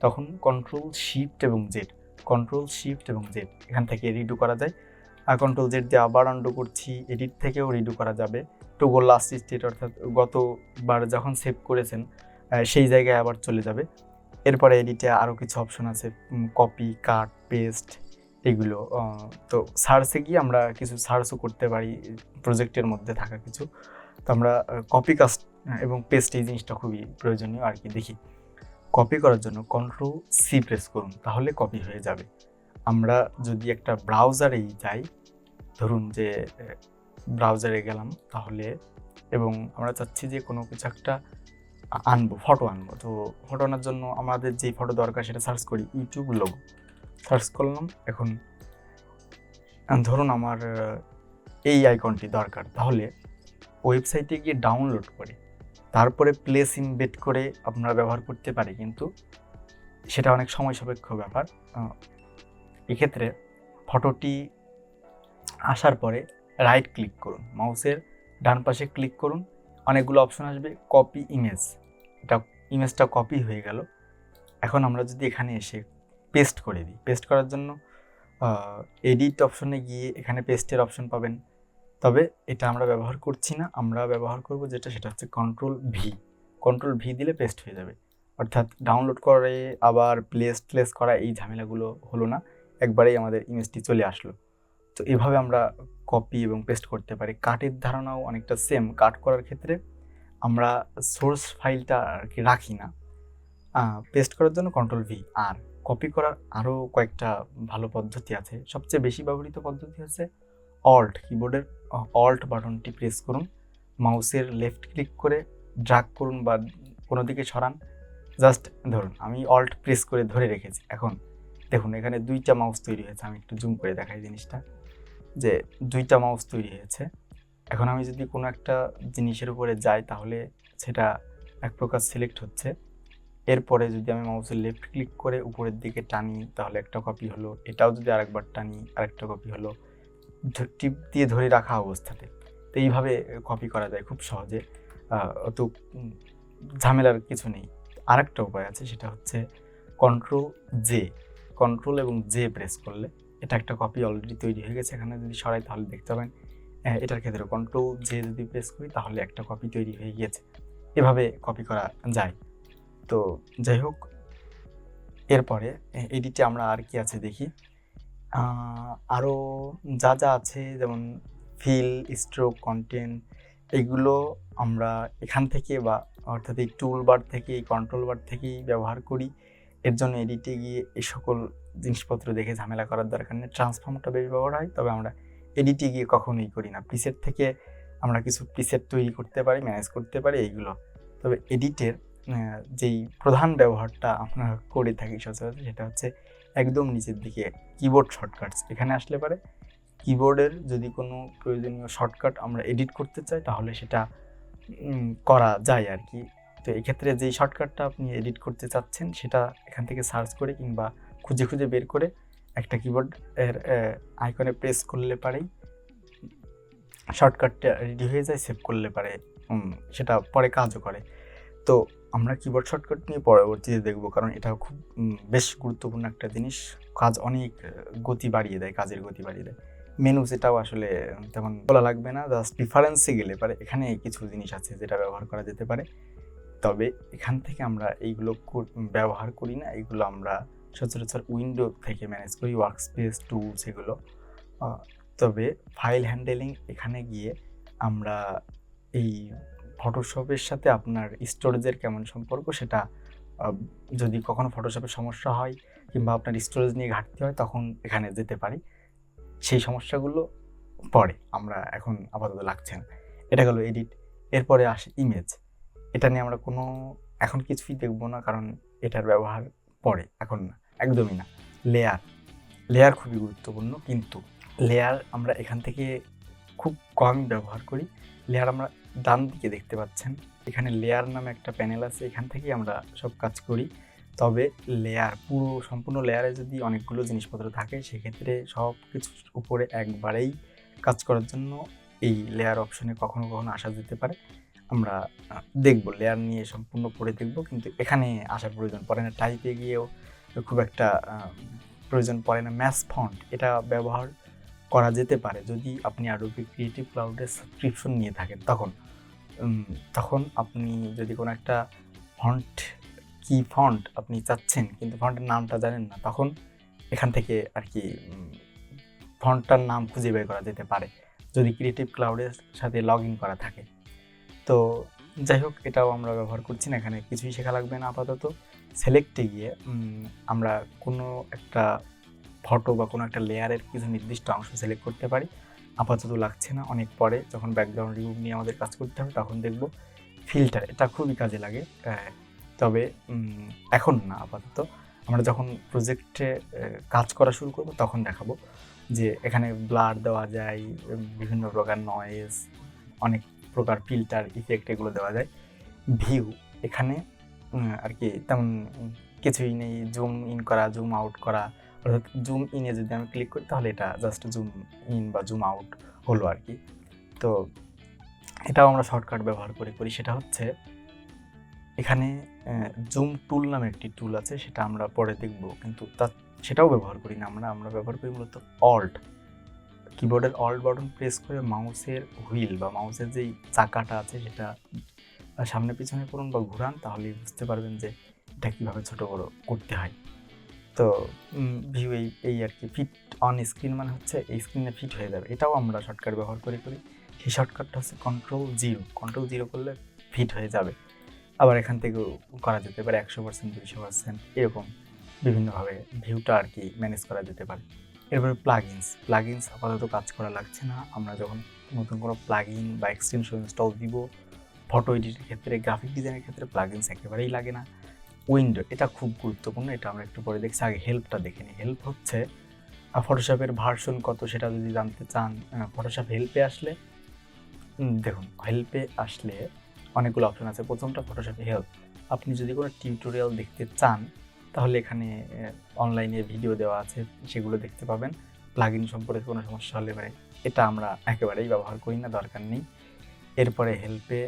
তখন কন্ট্রোল শিফট এবং জেড এখান থেকে রিডু করা যায়। আর কন্ট্রোল জেড দিয়ে আবার আনডু করছি, এডিট থেকেও রিডু করা যাবে। টুগো লাস্ট স্টেট, অর্থাৎ গতবার যখন সেভ করেছেন সেই জায়গায় আবার চলে যাবে। এরপরে এডিটে আরও কিছু অপশন আছে, কপি, কাট, পেস্ট, এগুলো। তো সার্চে গিয়ে আমরা কিছু সার্চও করতে পারি প্রজেক্টের মধ্যে থাকা কিছু। তো আমরা কপি কাস্ট এবং পেস্ট এই জিনিসটা খুবই প্রয়োজনীয় আর কি। দেখি, কপি করার জন্য কন্ট্রোল সি প্রেস করুন, তাহলে কপি হয়ে যাবে। আমরা যদি একটা ব্রাউজারেই যাই, ধরুন যে ব্রাউজারে গেলাম তাহলে, এবং আমরা চাচ্ছি যে কোনো কিছু একটা ফটো আনবো। তো ফটো আনার জন্য আমাদের যেই ফটো দরকার সেটা সার্চ করি, ইউটিউব লোগো সার্চ করলাম। এখন ধরুন আমার এই আইকনটি দরকার, তাহলে ওয়েবসাইটে গিয়ে ডাউনলোড করে তারপরে প্লেস ইমবেড করে আপনারা ব্যবহার করতে পারে, কিন্তু সেটা অনেক সময় সাপেক্ষ ব্যাপার। এক্ষেত্রে ফটোটি আসার পরে রাইট ক্লিক করুন, মাউসের ডান পাশে ক্লিক করুন, অনেকগুলো অপশন আসবে, কপি ইমেজ। ইমেজটা কপি হয়ে গেল। এখন আমরা যদি এখানে এসে পেস্ট করে দিই, পেস্ট করার জন্য এডিট অপশনে গিয়ে এখানে পেস্টের অপশন পাবেন। তবে এটা আমরা ব্যবহার করছি না, আমরা ব্যবহার করব সেটা হচ্ছে কন্ট্রোল ভি দিলে পেস্ট হয়ে যাবে। অর্থাৎ ডাউনলোড করে আবার প্লেস করা এই ঝামেলাগুলো হলো না, একবারেই আমাদের ইমেজটি চলে আসলো। তো এভাবে আমরা কপি এবং পেস্ট করতে পারি। কাটের ধারণাও অনেকটা সেম। কাট করার ক্ষেত্রে আমরা সোর্স ফাইলটা আর কি রাখি না, পেস্ট করার জন্য কন্ট্রোল ভি। আর কপি করার আরও কয়েকটা ভালো পদ্ধতি আছে। সবচেয়ে বেশি ব্যবহৃত পদ্ধতি হচ্ছে অল্ট, কিবোর্ডের অল্ট বাটনটি প্রেস করুন, মাউসের লেফট ক্লিক করে ড্র্যাগ করুন বা কোনো দিকে সরান। জাস্ট ধরুন আমি অল্ট প্রেস করে ধরে রেখেছি, এখন দেখুন এখানে দুইটা মাউস তৈরি হয়েছে। আমি একটু জুম করে দেখাই জিনিসটা, যে দুইটা মাউস তৈরি হয়েছে। এখন আমি যদি কোনো একটা জিনিসের উপরে যাই তাহলে সেটা এক প্রকার সিলেক্ট হচ্ছে। এরপরে যদি আমি মাউসের লেফট ক্লিক করে উপরের দিকে টানি তাহলে একটা কপি হলো, এটাও যদি আরেকবার টানি আরেকটা কপি হলো, টিপ দিয়ে ধরে রাখা অবস্থাতে। তো এইভাবে কপি করা যায় খুব সহজে, অত ঝামেলার কিছু নেই। আরেকটা উপায় আছে, সেটা হচ্ছে কন্ট্রোল এবং জে প্রেস করলে এটা একটা কপি অলরেডি তৈরি হয়ে গেছে। এখানে যদি সরাই তাহলে দেখতে পাবেন এটার ক্ষেত্রে কন্ট্রোল জে যদি প্রেস করি তাহলে একটা কপি তৈরি হয়ে গিয়েছে। এভাবে কপি করা যায়। তো যাই হোক, এরপরে এডিটে আমরা আর কি আছে দেখি। আরও যা আছে, যেমন ফিল, স্ট্রোক, কন্টেন্ট, এগুলো আমরা এখান থেকে বা অর্থাৎ এই টুল বার থেকে, এই কন্ট্রোল বার থেকেই ব্যবহার করি। এর জন্য এডিটে গিয়ে এই সকল জিনিসপত্র দেখে ঝামেলা করার দরকার নেই। ট্রান্সফর্মটা বেশ ব্যবহার হয়, তবে আমরা এডিটে গিয়ে কখনোই করি না। প্রিসেট থেকে আমরা কিছু প্রিসেট তৈরি করতে পারি, ম্যানেজ করতে পারি এইগুলো। তবে এডিটের যেই প্রধান ব্যবহারটা আমরা করে থাকি সচরাচর, সেটা হচ্ছে একদম নিচের দিকে কিবোর্ড শর্টকাটস। এখানে আসলে পারে কিবোর্ডের যদি কোনো প্রয়োজনীয় শর্টকাট আমরা এডিট করতে চাই তাহলে সেটা করা যায় আর কি। তো এক্ষেত্রে যেই শর্টকাটটা আপনি এডিট করতে চাচ্ছেন সেটা এখান থেকে সার্চ করে কিংবা খুঁজে খুঁজে বের করে একটা কিবোর্ড এর আইকনে প্রেস করলে পারেই শর্টকাটটা রেডি হয়ে যায়, সেভ করলে পারে সেটা পরে কাজও করে। তো আমরা কিবোর্ড শর্টকাট নিয়ে পরবর্তীতে দেখবো, কারণ এটা খুব বেশ গুরুত্বপূর্ণ একটা জিনিস। কাজ অনেক গতি বাড়িয়ে দেয়, কাজের গতি বাড়িয়ে দেয়। মেনু যেটাও আসলে তেমন বলা লাগবে না, জাস্ট প্রিফারেন্সে গেলে পারে এখানে কিছু জিনিস আছে যেটা ব্যবহার করা যেতে পারে। তবে এখান থেকে আমরা এইগুলো ব্যবহার করি না, এইগুলো আমরা সচরাচর উইন্ডো থেকে ম্যানেজ করি, ওয়ার্কস্পেস টুলস এগুলো। তবে ফাইল হ্যান্ডেলিং এখানে গিয়ে আমরা এই ফটোশপের সাথে আপনার স্টোরেজের কেমন সম্পর্ক সেটা যদি কখনো ফটোশপের সমস্যা হয় কিংবা আপনার স্টোরেজ নিয়ে ঘাটতি হয় তখন এখানে যেতে পারি। সেই সমস্যাগুলো পরে, আমরা এখন আপাতত লাগছে না। এটা গেল এডিট। এরপরে আসে ইমেজ। এটা নিয়ে আমরা কোনো এখন কিছুই দেখবো না, কারণ এটার ব্যবহার পরে, এখন না, একদমই না। লেয়ার খুবই গুরুত্বপূর্ণ, কিন্তু লেয়ার আমরা এখান থেকে খুব কমই ব্যবহার করি। লেয়ার আমরা ডান দিকে দেখতে পাচ্ছেন, এখানে লেয়ার নামে একটা প্যানেল আছে, এখান থেকেই আমরা সব কাজ করি। তবে লেয়ার সম্পূর্ণ লেয়ারে যদি অনেকগুলো জিনিসপত্র থাকে সেক্ষেত্রে সব কিছুর উপরে একবারেই কাজ করার জন্য এই লেয়ার অপশনে কখনো কখনো আসা যেতে পারে। আমরা দেখবো, লেয়ার নিয়ে সম্পূর্ণ পড়ে দেখবো, কিন্তু এখানে আসার প্রয়োজন পড়ে না। টাইপে গিয়েও খুব একটা প্রয়োজন পড়ে না। ম্যাথ ফন্ট এটা ব্যবহার করা যেতে পারে যদি আপনি অ্যাডোবি ক্রিয়েটিভ ক্লাউডের সাবস্ক্রিপশন নিয়ে থাকেন। তখন আপনি যদি কোনো একটা ফন্ট আপনি চাচ্ছেন কিন্তু ফন্টের নামটা জানেন না, তখন এখান থেকে আর কি ফন্টটার নাম খুঁজে বের করা যেতে পারে যদি ক্রিয়েটিভ ক্লাউডের সাথে লগ ইন করা থাকে। তো যাই হোক, এটাও আমরা ব্যবহার করছি না, এখানে কিছুই শেখা লাগবে না আপাতত। সিলেক্টে গিয়ে আমরা কোনো একটা ফটো বা কোনো একটা লেয়ারের কিছু নির্দিষ্ট অংশ সিলেক্ট করতে পারি। আপাতত লাগছে না, অনেক পরে যখন ব্যাকগ্রাউন্ড রিমুভ নিয়ে আমাদের কাজ করতে হবে তখন দেখব। ফিল্টার, এটা খুবই কাজে লাগে, তবে এখন না আপাতত। আমরা যখন প্রজেক্টে কাজ করা শুরু করব তখন দেখাবো যে এখানে ব্লার দেওয়া যায়, বিভিন্ন প্রকার নয়েজ, অনেক প্রকার ফিল্টার ইফেক্ট এগুলো দেওয়া যায়। ভিউ, এখানে আর কি তেমন কিছুই নেই, জুম ইন করা, জুম আউট করা। অর্থাৎ জুম ইনে যদি আমি ক্লিক করি তাহলে এটা জাস্ট জুম ইন বা জুম আউট হলো আর কি। তো এটাও আমরা শর্টকাট ব্যবহার করি, সেটা হচ্ছে এখানে জুম টুল নামে একটি টুল আছে, সেটা আমরা পরে দেখব, কিন্তু সেটাও ব্যবহার করি না। আমরা ব্যবহার করি মূলত অল্ট, কিবোর্ডের অল্ট বাটন প্রেস করে মাউসের হুইল বা মাউসের যেই চাকাটা আছে সেটা সামনে পিছনে করুন বা ঘুরান, তাহলেই বুঝতে পারবেন যে এটা কীভাবে ছোটো বড়ো করতে হয়। তো ভিউ এই আর কি, ফিট অন স্ক্রিন মানে হচ্ছে এই স্ক্রিনে ফিট হয়ে যাবে, এটাও আমরা শর্টকাট ব্যবহার করি। সেই শর্টকাটটা হচ্ছে কন্ট্রোল 0 করলে ফিট হয়ে যাবে। আবার এখান থেকেও করা যেতে পারে 100%, 200%, এরকম বিভিন্নভাবে ভিউটা আর কি ম্যানেজ করা যেতে পারে। এরপরে প্লাগইনস আপাতত কাজ করা লাগছে না। আমরা যখন নতুন কোনো প্লাগইন বা এক্সটেনশন ইনস্টল দিব, ফটো এডিটের ক্ষেত্রে, গ্রাফিক ডিজাইনের ক্ষেত্রে প্লাগইনস একেবারেই লাগে না। উইন্ডো, এটা খুব গুরুত্বপূর্ণ, এটা আমরা একটু পরে দেখছি। আগে হেল্পটা দেখে নিই। হেল্প হচ্ছে ফটোশপের ভার্সন কত সেটা যদি জানতে চান, ফটোশপ হেল্পে আসলে দেখুন, হেল্পে আসলে অনেকগুলো অপশন আছে। প্রথমটা ফটোশপে হেল্প, আপনি যদি কোনো টিউটোরিয়াল দেখতে চান তাহলে এখানে অনলাইনে ভিডিও দেওয়া আছে, সেগুলো দেখতে পাবেন। প্লাগইন সম্পর্কে কোনো সমস্যা হলে পারে, এটা আমরা একেবারেই ব্যবহার করি না, দরকার নেই। এরপরে হেল্পে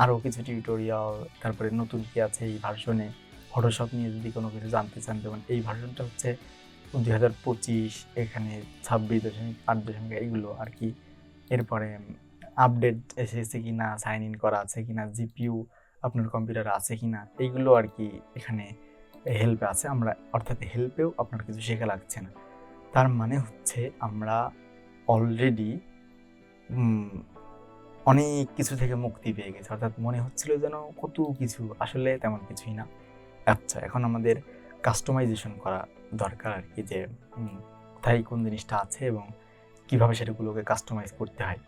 আরও কিছু টিউটোরিয়াল, তারপরে নতুন কি আছে এই ভার্সনে, ফটোশপ নিয়ে যদি কোনো কিছু জানতে চান, যেমন এই ভার্সনটা হচ্ছে 2025, এখানে 26.8 এইগুলো আর কি। এরপরে আপডেট এসেছে কি না, সাইন ইন করা আছে কি না, জিপিইউ আপনার কম্পিউটারে আছে কি না, এইগুলো আর কি এখানে হেল্পে আছে। অর্থাৎ হেল্পেও আপনার কিছু শেখা লাগছে না। তার মানে হচ্ছে আমরা অলরেডি অনেক কিছু থেকে মুক্তি পেয়ে গেছি, অর্থাৎ মনে হচ্ছিল যেন কত কিছু, আসলে তেমন কিছুই না। আচ্ছা, এখন আমাদের কাস্টমাইজেশন করা দরকার আর কি, যে কোথায় কোন জিনিসটা আছে এবং কিভাবে সেটাগুলোকে কাস্টমাইজ করতে হয়।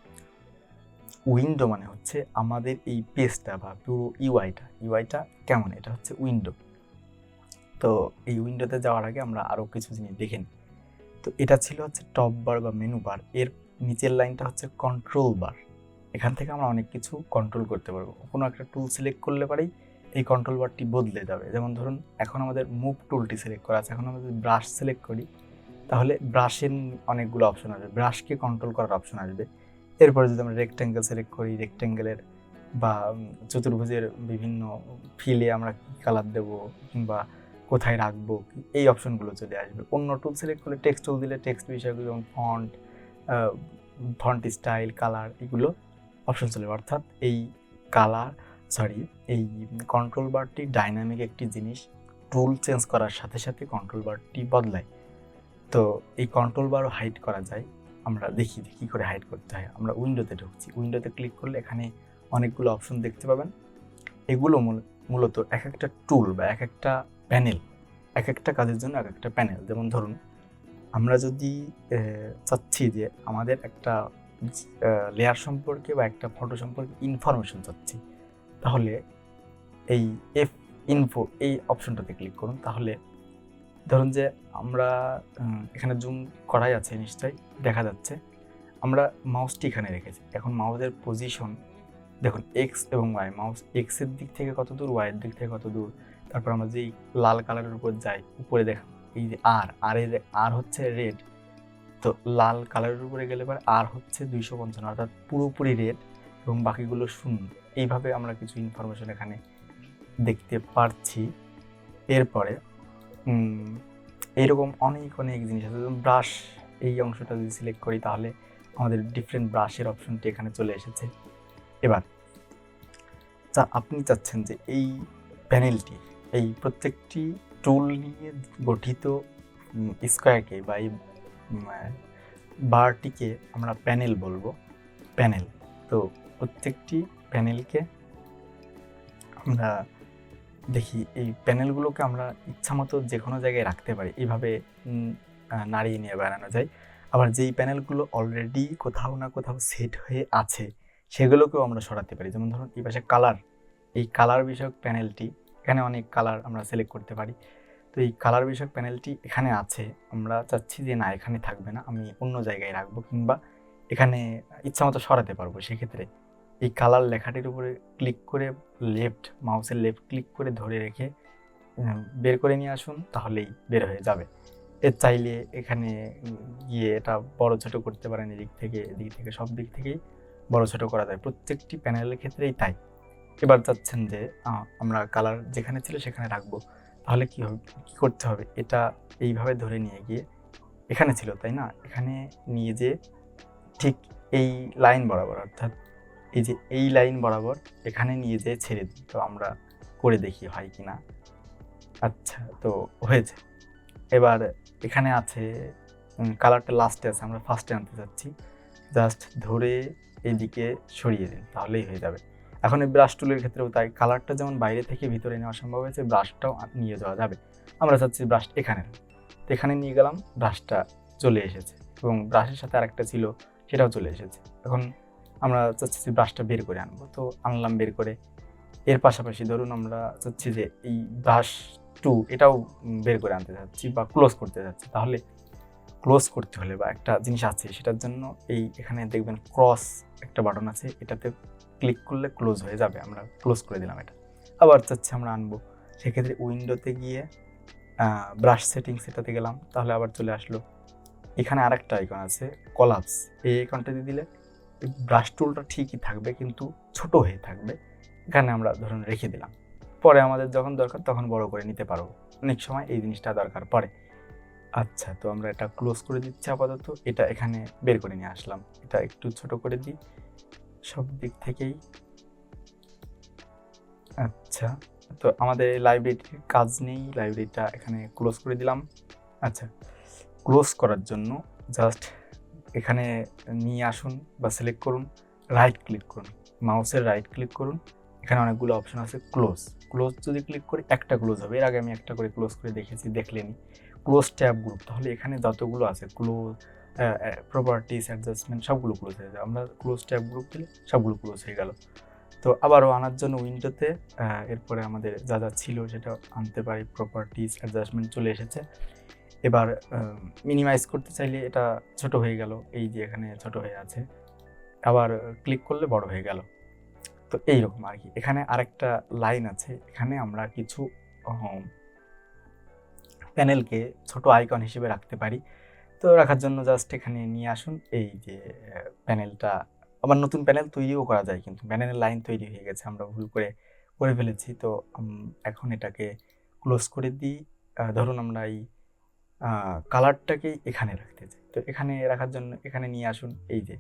উইন্ডো মানে হচ্ছে আমাদের এই পেজটা বা পুরো ইউআইটা কেমন, এটা হচ্ছে উইন্ডো। তো এই উইন্ডোতে যাওয়ার আগে আমরা আরও কিছু জিনিস দেখে নিই। তো এটা ছিল হচ্ছে টপ বার বা মেনু বার, এর নিচের লাইনটা হচ্ছে কন্ট্রোল বার। এখান থেকে আমরা অনেক কিছু কন্ট্রোল করতে পারবো। কোনো একটা টুল সিলেক্ট করলে পারেই এই কন্ট্রোল বারটি বদলে যাবে। যেমন ধরুন এখন আমাদের মুভ টুলটি সিলেক্ট করা আছে, এখন আমরা যদি ব্রাশ সিলেক্ট করি তাহলে ব্রাশের অনেকগুলো অপশন আসবে, ব্রাশকে কন্ট্রোল করার অপশন আসবে। এরপরে যদি আমরা রেক্ট্যাঙ্গেল সিলেক্ট করি, রেক্ট্যাঙ্গেলের বা চতুর্ভুজের বিভিন্ন ফিলে আমরা কী কালার দেবো কিংবা কোথায় রাখবো এই অপশনগুলো চলে আসবে। অন্য টুল সিলেক্ট করলে টেক্সট টুল দিলে টেক্সট বিষয়গুলো যেমন ফন্ট স্টাইল, কালার, এগুলো অপশন চলে। অর্থাৎ এই এই কন্ট্রোল বারটি ডাইনামিক একটি জিনিস, টুল চেঞ্জ করার সাথে সাথে কন্ট্রোল বারটি বদলায়। তো এই কন্ট্রোল বারও হাইড করা যায়। আমরা দেখি যে কী করে হাইড করতে হয়। আমরা উইন্ডোতে ঢুকছি, উইন্ডোতে ক্লিক করলে এখানে অনেকগুলো অপশন দেখতে পাবেন। এগুলো মূলত এক একটা টুল বা এক একটা প্যানেল, এক একটা কাজের জন্য এক একটা প্যানেল। যেমন ধরুন আমরা যদি চাচ্ছি যে আমাদের একটা লেয়ার সম্পর্কে বা একটা ফটো সম্পর্কে ইনফরমেশন চাচ্ছি, তাহলে এই এফ ইনফো এই অপশনটাতে ক্লিক করুন। তাহলে ধরুন যে আমরা এখানে জুম করাই আছে, নিশ্চয়ই দেখা যাচ্ছে। আমরা মাউসটি এখানে রেখেছি, এখন মাউসের পজিশন দেখুন এক্স এবং ওয়াই, মাউস এক্সের দিক থেকে কত দূর, ওয়াইয়ের দিক থেকে কত দূর। তারপর আমরা যেই লাল কালারের উপর যাই, উপরে দেখুন এই যে আর হচ্ছে রেড, তো লাল কালারের উপরে গেলে পরে আর হচ্ছে 255, অর্থাৎ পুরোপুরি রেড এবং বাকিগুলো শূন্য। এইভাবে আমরা কিছু ইনফরমেশন এখানে দেখতে পারছি। এরপরে এইরকম অনেক জিনিস আছে। যেমন ব্রাশ, এই অংশটা যদি সিলেক্ট করি তাহলে আমাদের ডিফারেন্ট ব্রাশের অপশনটি এখানে চলে এসেছে। এবার আপনি চাচ্ছেন যে এই প্যানেলটি, এই প্রত্যেকটি টুল নিয়ে গঠিত স্কোয়ারকে বা এই বারটিকে আমরা প্যানেল বলবো, প্যানেল। তো প্রত্যেকটি প্যানেলকে আমরা দেখি, এই প্যানেলগুলোকে আমরা ইচ্ছামতো যে কোনো জায়গায় রাখতে পারি, এইভাবে নাড়িয়ে নিয়ে বেড়ানো যায়। আবার যেই প্যানেলগুলো অলরেডি কোথাও না কোথাও সেট হয়ে আছে সেগুলোকেও আমরা সরাতে পারি। যেমন ধরুন এই পাশে কালার, এই কালার বিষয়ক প্যানেলটি, এখানে অনেক কালার আমরা সিলেক্ট করতে পারি। তো এই কালার বিষয়ক প্যানেলটি এখানে আছে, আমরা চাচ্ছি যে না এখানে থাকবে না, আমি অন্য জায়গায় রাখবো কিংবা এখানে ইচ্ছামতো সরাতে পারবো। সেক্ষেত্রে এই কালার লেখাটির উপরে ক্লিক করে মাউসের লেফট ক্লিক করে ধরে রেখে বের করে নিয়ে আসুন, তাহলেই বের হয়ে যাবে। এর চাইলে এখানে গিয়ে এটা বড় ছোট করতে পারেন, এদিক থেকে সব দিক থেকেই বড় ছোট করা যায়, প্রত্যেকটি প্যানেলের ক্ষেত্রেই তাই। এবার চাচ্ছেন যে আমরা কালার যেখানে ছিল সেখানে রাখবো, তাহলে কি করতে হবে, এটা এইভাবে ধরে নিয়ে গিয়ে, এখানে ছিল তাই না, এখানে নিয়ে যে ঠিক এই লাইন বরাবর, অর্থাৎ এই যে এই লাইন বরাবর এখানে নিয়ে যেয়ে ছেড়ে দিই। তো আমরা করে দেখি হয় কি না। আচ্ছা, তো হয়েছে। এবার এখানে আছে কালারটা লাস্টে আছে, আমরা ফার্স্টে আনতে চাচ্ছি, জাস্ট ধরে এইদিকে সরিয়ে দিন, তাহলেই হয়ে যাবে। এখন এই ব্রাশ টুলের ক্ষেত্রেও তাই, কালারটা যেমন বাইরে থেকে ভিতরে নেওয়া সম্ভব হয়েছে, ব্রাশটাও নিয়ে যাওয়া যাবে। আমরা চাচ্ছি ব্রাশ এখানে, তো এখানে নিয়ে গেলাম, ব্রাশটা চলে এসেছে এবং ব্রাশের সাথে আরেকটা ছিল সেটাও চলে এসেছে। এখন আমরা চাচ্ছি যে ব্রাশটা বের করে আনবো, তো আনলাম বের করে। এর পাশাপাশি ধরুন আমরা চাচ্ছি যে এই ব্রাশ টু এটাও বের করে আনতে চাচ্ছি বা ক্লোজ করতে চাচ্ছি, তাহলে ক্লোজ করতে হলে বা একটা জিনিস আছে সেটার জন্য এই এখানে দেখবেন ক্রস একটা বাটন আছে, এটাতে ক্লিক করলে ক্লোজ হয়ে যাবে, আমরা ক্লোজ করে দিলাম এটা। আবার চাচ্ছি আমরা আনবো, সেক্ষেত্রে উইন্ডোতে গিয়ে ব্রাশ সেটিংস এটাতে গেলাম, তাহলে আবার চলে আসলো। এখানে আরেকটা আইকন আছে কলাপস, এই আইকনটা দিয়ে দিলে ব্রাশ টুলটা ঠিকই থাকবে কিন্তু ছোট হয়ে থাকবে, এখানে আমরা ধরুন রেখে দিলাম, পরে আমাদের যখন দরকার তখন বড় করে নিতে পারবো, অনেক সময় এই জিনিসটা দরকার পড়ে। আচ্ছা, তো আমরা এটা ক্লোজ করে দিচ্ছি আপাতত, এটা এখানে বের করে নিয়ে আসলাম, এটা একটু ছোট করে দিই সব দিক থেকেই। আচ্ছা, তো আমাদের লাইব্রেরির কাজ নেই, লাইব্রেরিটা এখানে ক্লোজ করে দিলাম। আচ্ছা, ক্লোজ করার জন্য জাস্ট এখানে নিয়ে আসুন বা সিলেক্ট করুন, রাইট ক্লিক করুন, মাউসের রাইট ক্লিক করুন, এখানে অনেকগুলো অপশন আছে। ক্লোজ ক্লোজ যদি ক্লিক করি একটা ক্লোজ হবে। এর আগে আমি একটা করে ক্লোজ করে দেখেছি, দেখলেনি। ক্লোজ ট্যাব গ্রুপ, তাহলে এখানে যতগুলো আছে ক্লোজ, প্রপার্টিস, অ্যাডজাস্টমেন্ট সবগুলো ক্লোজ হয়ে যায়। আমরা ক্লোজ ট্যাব গ্রুপ দিলে সবগুলো ক্লোজ হয়ে গেল। তো আবারও আনার জন্য উইন্ডোতে এরপরে আমাদের যা যা ছিল সেটা আনতে পারি। প্রপার্টিস, অ্যাডজাস্টমেন্ট চলে এসেছে। এবার মিনিমাইজ করতে চাইলে এটা ছোট হয়ে গেল, এই যে এখানে ছোট হয়ে আছে। আবার ক্লিক করলে বড় হয়ে গেল। তো এইরকম আর কি। এখানে আরেকটা লাইন আছে, এখানে আমরা কিছু প্যানেলকে ছোট আইকন হিসেবে রাখতে পারি। তো রাখার জন্য জাস্ট এখানে নিয়ে আসুন, এই যে প্যানেলটা, আবার নতুন প্যানেল তৈরিও করা যায়, কিন্তু প্যানেলের লাইন তৈরি হয়ে গেছে, আমরা ভুল করে ফেলেছি। তো এখন এটাকে ক্লোজ করে দিই। ধরুন আমরা এই কালারটাকেই এখানে রাখতে চাই। তো এখানে রাখার জন্য এখানে নিয়ে আসুন, এই যে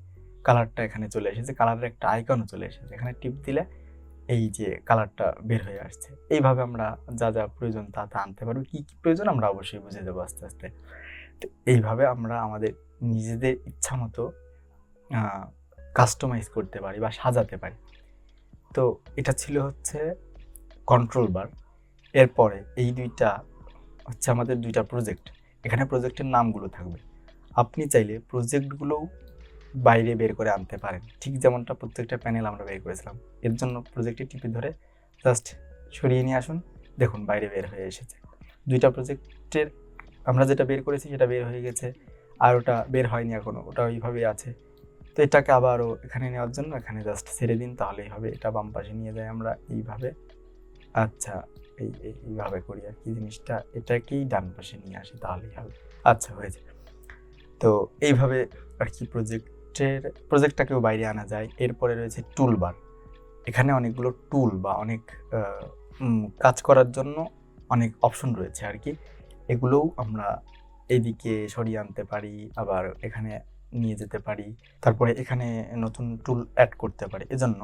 কালারটা এখানে চলে এসেছে, কালারের একটা আইকনও চলে এসেছে। এখানে টিপ দিলে এই যে কালারটা বের হয়ে আসছে। এইভাবে আমরা যা যা প্রয়োজন তা আনতে পারবো। কী কী প্রয়োজন আমরা অবশ্যই বুঝে যাবো আস্তে আস্তে। তো এইভাবে আমরা আমাদের নিজেদের ইচ্ছা মতো কাস্টমাইজ করতে পারি বা সাজাতে পারি। তো এটা ছিল হচ্ছে কন্ট্রোল বার। এরপরে এই দুইটা হচ্ছে আমাদের দুইটা প্রজেক্ট। এখানে প্রজেক্টের নামগুলো থাকবে। আপনি চাইলে প্রজেক্টগুলোও বাইরে বের করে আনতে পারেন, ঠিক যেমনটা প্রত্যেকটা প্যানেল আমরা বের করেছিলাম। এর জন্য প্রজেক্টে টিপে ধরে জাস্ট সরিয়ে নিয়ে আসুন, দেখুন বাইরে বের হয়ে এসেছে। দুইটা প্রজেক্টের আমরা যেটা বের করেছি সেটা বের হয়ে গেছে, আর ওটা বের হয়নি এখনও, ওটা ওইভাবেই আছে। তো এটাকে আবারও এখানে নেওয়ার জন্য এখানে জাস্ট ছেড়ে দিন, তাহলেই হবে। এটা বাম পাশে নিয়ে যাই আমরা এইভাবে। আচ্ছা, এইভাবে করি আর কি জিনিসটা, এটাকেই ডান পাশে নিয়ে আসি, তাহলেই হবে। আচ্ছা, হয়েছে। তো এইভাবে আর কি প্রজেক্টটাকেও বাইরে আনা যায়। এরপরে রয়েছে টুলবার। এখানে অনেকগুলো টুল বা অনেক কাজ করার জন্য অনেক অপশন রয়েছে আর কি। এগুলোও আমরা এইদিকে সরিয়ে আনতে পারি, আবার এখানে নিয়ে যেতে পারি। তারপরে এখানে নতুন টুল অ্যাড করতে পারি। এজন্য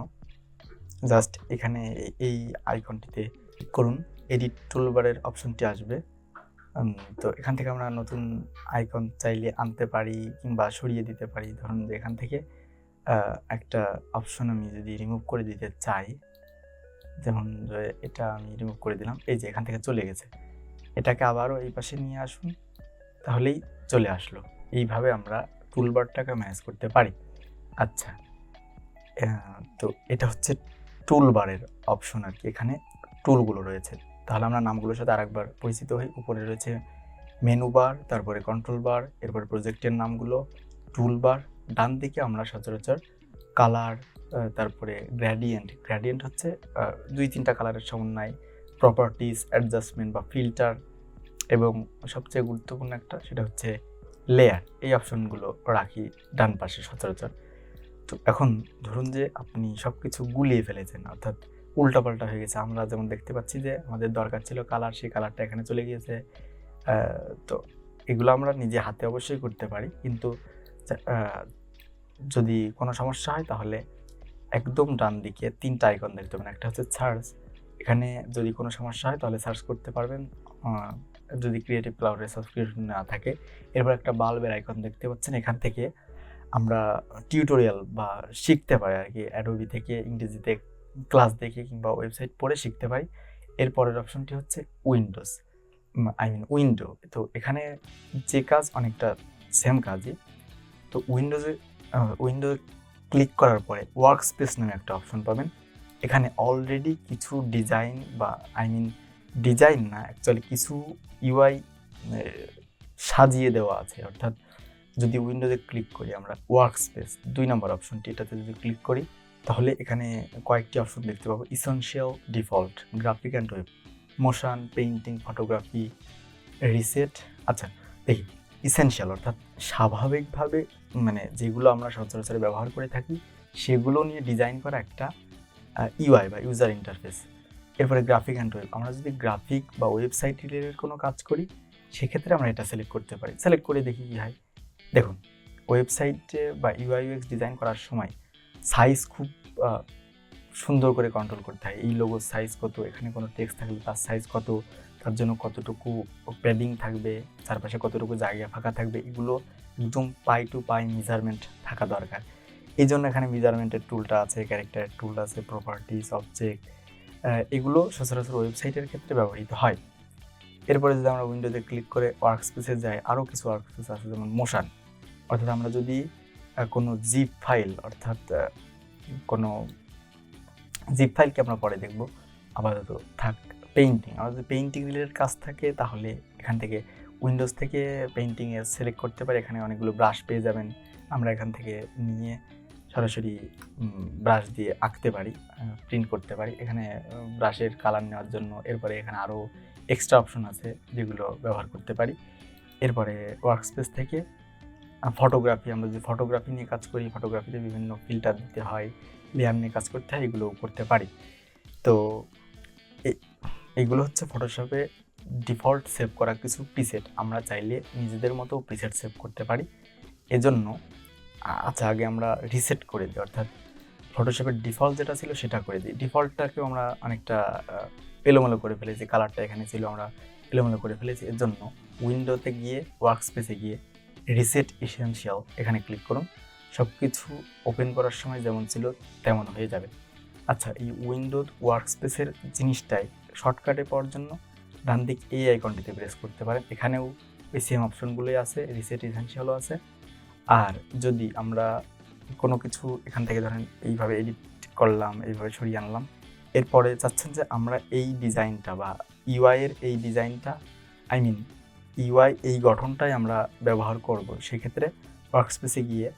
জাস্ট এখানে এই আইকনটিতে ক্লিক করুন, এডিট টুলবারের অপশনটি আসবে। তো এখান থেকে আমরা নতুন আইকন চাইলে আনতে পারি কিংবা সরিয়ে দিতে পারি। ধরুন যে এখান থেকে একটা অপশন আমি যদি রিমুভ করে দিতে চাই, যেমন যে এটা আমি রিমুভ করে দিলাম, এই যে এখান থেকে চলে গেছে। এটাকে আবারও এই পাশে নিয়ে আসুন, তাহলেই চলে আসলো। এইভাবে আমরা টুলবারটাকে ম্যানেজ করতে পারি। আচ্ছা, তো এটা হচ্ছে টুলবারের অপশন আর কি। এখানে টুলগুলো রয়েছে, তাহলে আমরা নামগুলোর সাথে আরেকবার পরিচিত হই। উপরে রয়েছে মেনু বার, তারপরে কন্ট্রোল বার, এরপরে প্রজেক্টের নামগুলো, টুল বার। ডান দিকে আমরা সচরাচর কালার, তারপরে গ্রেডিয়েন্ট হচ্ছে 2-3টা কালারের সমন্বয়, প্রপার্টিস, অ্যাডজাস্টমেন্ট বা ফিল্টার, এবং সবচেয়ে গুরুত্বপূর্ণ একটা সেটা হচ্ছে লেয়ার। এই অপশনগুলো রাখি ডান পাশে সচরাচর। তো এখন ধরুন যে আপনি সব কিছু গুলিয়ে ফেলেছেন, অর্থাৎ উল্টাপাল্টা হয়ে গেছে। আমরা যেমন দেখতে পাচ্ছি যে আমাদের দরকার ছিল কালার, সেই কালারটা এখানে চলে গিয়েছে। তো এগুলো আমরা নিজে হাতে অবশ্যই করতে পারি, কিন্তু যদি কোনো সমস্যা হয় তাহলে একদম ডান দিকে 3টা আইকন দেখতে পাবেন। একটা হচ্ছে সার্চ, এখানে যদি কোনো সমস্যা হয় তাহলে সার্চ করতে পারবেন যদি ক্রিয়েটিভ ক্লাউডের সাবস্ক্রিপশন না থাকে। এরপর একটা বাল্বের আইকন দেখতে পাচ্ছেন, এখান থেকে আমরা টিউটোরিয়াল বা শিখতে পারি আর কি। অ্যাডোবি থেকে ইংরেজিতে ক্লাস দেখে কিংবা ওয়েবসাইট পড়ে শিখতে পারি। এরপরের অপশনটি হচ্ছে উইন্ডো। তো এখানে যে কাজ অনেকটা সেম কাজই। তো উইন্ডো ক্লিক করার পরে ওয়ার্ক স্পেস নামে একটা অপশন পাবেন। এখানে অলরেডি কিছু ডিজাইন বা ডিজাইন না, অ্যাকচুয়ালি কিছু ইউআই সাজিয়ে দেওয়া আছে। অর্থাৎ যদি উইন্ডোতে ক্লিক করি আমরা ওয়ার্ক স্পেস 2 নম্বর অপশনটি, এটাতে যদি ক্লিক করি তাহলে এখানে কয়েকটি অপশন দেখতে পাবো। Essential, default, graphic and web, motion, painting, photography, reset. আচ্ছা দেখি, ইসেনশিয়াল অর্থাৎ স্বাভাবিকভাবে মানে যেগুলো আমরা সচরাচর ব্যবহার করে থাকি সেগুলো নিয়ে ডিজাইন করা একটা ইউআই বা ইউজার ইন্টারফেস। এরপরে গ্রাফিক অ্যান্ড ওয়েব, আমরা যদি গ্রাফিক বা ওয়েবসাইট রিলেটেড কোনো কাজ করি সেক্ষেত্রে আমরা এটা সিলেক্ট করতে পারি। সিলেক্ট করে দেখি কী হয়। দেখুন, ওয়েবসাইটে বা ইউআই/ইউএক্স ডিজাইন করার সময় সাইজ খুব সুন্দর করে কন্ট্রোল করতে হয়। এই লোগোর সাইজ কত, এখানে কোনো টেক্সট থাকলে তার সাইজ কত, তার জন্য কতটুকু প্যাডিং থাকবে, চারপাশে কতটুকু জায়গা ফাঁকা থাকবে, এগুলো একদম পাই টু পাই মেজারমেন্ট থাকা দরকার। এই জন্য এখানে মেজারমেন্টের টুলটা আছে, ক্যারেক্টারের টুল আছে, প্রপার্টিস, অবজেক্ট, এগুলো সচরাচর ওয়েবসাইটের ক্ষেত্রে ব্যবহৃত হয়। এরপরে যদি আমরা উইন্ডোতে ক্লিক করে ওয়ার্কস্পেসে যাই, আরও কিছু ওয়ার্কস্পেস আছে যেমন মোশন, অর্থাৎ আমরা যদি কোনো জিপ ফাইল, অর্থাৎ কোনো জিপ ফাইলকে আমরা পরে দেখব, আপাতত থাক পেইন্টিং। আমরা যদি পেইন্টিং রিলেটেড কাজ থাকে তাহলে এখান থেকে উইন্ডোজ থেকে পেইন্টিংয়ে সিলেক্ট করতে পারি। এখানে অনেকগুলো ব্রাশ পেয়ে যাবেন, আমরা এখান থেকে নিয়ে সরাসরি ব্রাশ দিয়ে আঁকতে পারি, প্রিন্ট করতে পারি। এখানে ব্রাশের কালার নেওয়ার জন্য এরপরে এখানে আরও এক্সট্রা অপশন আছে যেগুলো ব্যবহার করতে পারি। এরপরে ওয়ার্কস্পেস থেকে ফটোগ্রাফি, আমরা যদি ফটোগ্রাফি নিয়ে কাজ করি, ফটোগ্রাফিতে বিভিন্ন ফিল্টার দিতে হয়, লেয়ার নিয়ে কাজ করতে হয়, এগুলো করতে পারি। তো এইগুলো হচ্ছে ফটোশপে ডিফল্ট সেভ করা কিছু প্রিসেট। আমরা চাইলে নিজেদের মতো প্রিসেট সেভ করতে পারি। এজন্য আচ্ছা, আগে আমরা রিসেট করে দিই, অর্থাৎ ফটোশপের ডিফল্ট যেটা ছিল সেটা করে দিই। ডিফল্টটাকেও আমরা অনেকটা এলোমেলো করে ফেলেছি, কালারটা এখানে ছিল আমরা এলোমেলো করে ফেলেছি। এর জন্য উইন্ডোতে গিয়ে ওয়ার্কস্পেসে গিয়ে রিসেট এসেনশিয়াল এখানে ক্লিক করুন। সব কিছু ওপেন করার সময় যেমন ছিল তেমন হয়ে যাবে। আচ্ছা, এই উইন্ডোজ ওয়ার্কস্পেসের জিনিসটাই শর্টকাটে পাওয়ার জন্য ডান দিক এই আইকনটিতে প্রেস করতে পারেন। এখানেও এই সেম অপশনগুলোই আছে, রিসেট এসেনশিয়ালও আছে। আর যদি আমরা কোনো কিছু এখান থেকে ধরেন এইভাবে এডিট করলাম, এইভাবে সরিয়ে আনলাম, এরপরে চাচ্ছেন যে আমরা এই ডিজাইনটা বা ইউআইয়ের এই ডিজাইনটা, ইউআই এই গঠনটাই আমরা ব্যবহার করব, সেক্ষেত্রে ওয়ার্কস্পেসে গিয়ে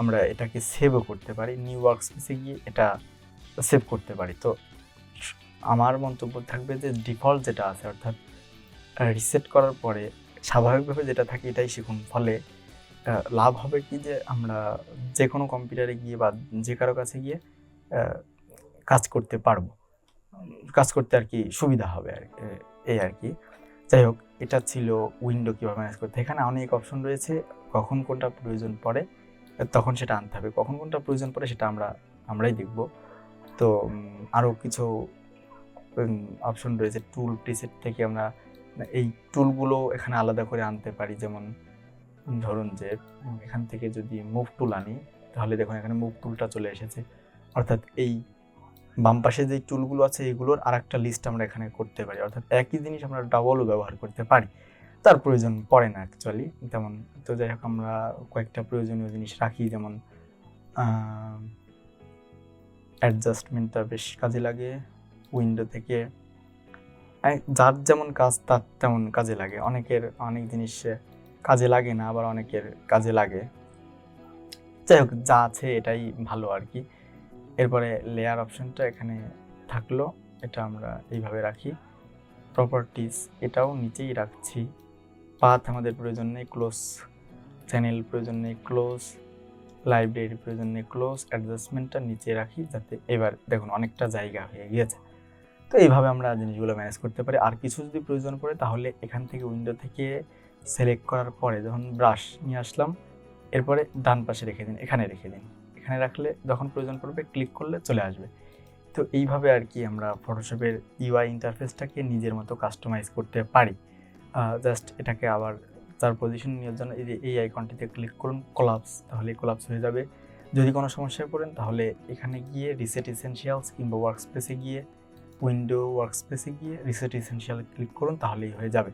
আমরা এটাকে সেভও করতে পারি, নিউ ওয়ার্কস্পেসে গিয়ে এটা সেভ করতে পারি। তো আমার মন্তব্য থাকবে যে ডিফল্ট যেটা আছে, অর্থাৎ রিসেট করার পরে স্বাভাবিকভাবে যেটা থাকে এটাই শিখুন। ফলে লাভ হবে কি যে আমরা যে কোনো কম্পিউটারে গিয়ে বা যে কারো কাছে গিয়ে কাজ করতে পারবো, কাজ করতে আর কি সুবিধা হবে এই আর কি। যাই হোক, এটা ছিল উইন্ডো কীভাবে ম্যানেজ করতে। এখানে অনেক অপশন রয়েছে, কখন কোনটা প্রয়োজন পড়ে তখন সেটা আনতে হবে, কখন কোনটা প্রয়োজন পড়ে সেটা আমরাই দেখব। তো আরও কিছু অপশন রয়েছে টুল প্রিসেট থেকে, আমরা এই টুলগুলো এখানে আলাদা করে আনতে পারি। যেমন ধরুন যে এখান থেকে যদি মুভ টুল আনি, তাহলে দেখুন এখানে মুভ টুলটা চলে এসেছে, অর্থাৎ এই বাম পাশে যে টুলগুলো আছে এগুলোর আরেকটা লিস্ট আমরা এখানে করতে পারি। অর্থাৎ একই জিনিস আমরা ডাবলও ব্যবহার করতে পারি, তার প্রয়োজন পড়ে না অ্যাকচুয়ালি তেমন। তো যাই হোক, আমরা কয়েকটা প্রয়োজনীয় জিনিস রাখি, যেমন অ্যাডজাস্টমেন্টটা বেশ কাজে লাগে উইন্ডো থেকে, যার যেমন কাজ তার তেমন কাজে লাগে। অনেকের অনেক জিনিস কাজে লাগে না, আবার অনেকের কাজে লাগে। যাই হোক, যা আছে এটাই ভালো আর কি। এরপরে লেয়ার অপশনটা এখানে থাকলো, এটা আমরা এইভাবে রাখি। প্রপার্টিস এটাও নিচেই রাখছি। পাথ আমাদের প্রয়োজন নেই, ক্লোজ চ্যানেল প্রয়োজন নেই, ক্লোজ লাইব্রেরি প্রয়োজন নেই, ক্লোজ। অ্যাডজাস্টমেন্টটা নিচে রাখি, যাতে এবার দেখুন অনেকটা জায়গা হয়ে গিয়েছে। তো এইভাবে আমরা জিনিসগুলো ম্যানেজ করতে পারি। আর কিছু যদি প্রয়োজন পড়ে তাহলে এখান থেকে উইন্ডো থেকে সিলেক্ট করার পরে যখন ব্রাশ নিয়ে আসলাম, এরপরে ডান পাশে রেখে দিন, এখানে রেখে দিন। এখানে রাখলে যখন প্রয়োজন পড়বে ক্লিক করলে চলে আসবে। তো এইভাবে আর কি আমরা ফটোশপের ইউআই ইন্টারফেসটাকে নিজের মতো কাস্টমাইজ করতে পারি। জাস্ট এটাকে আবার তার পজিশন নেওয়ার জন্য এই আইকনটিতে ক্লিক করুন, কোলাপস, তাহলে কোলাপস হয়ে যাবে। যদি কোনো সমস্যায় পড়েন তাহলে এখানে গিয়ে রিসেট এসেনশিয়ালস কিংবা ওয়ার্কস্পেসে গিয়ে উইন্ডো ওয়ার্কস্পেসে গিয়ে রিসেট এসেনশিয়াল ক্লিক করুন, তাহলেই হয়ে যাবে।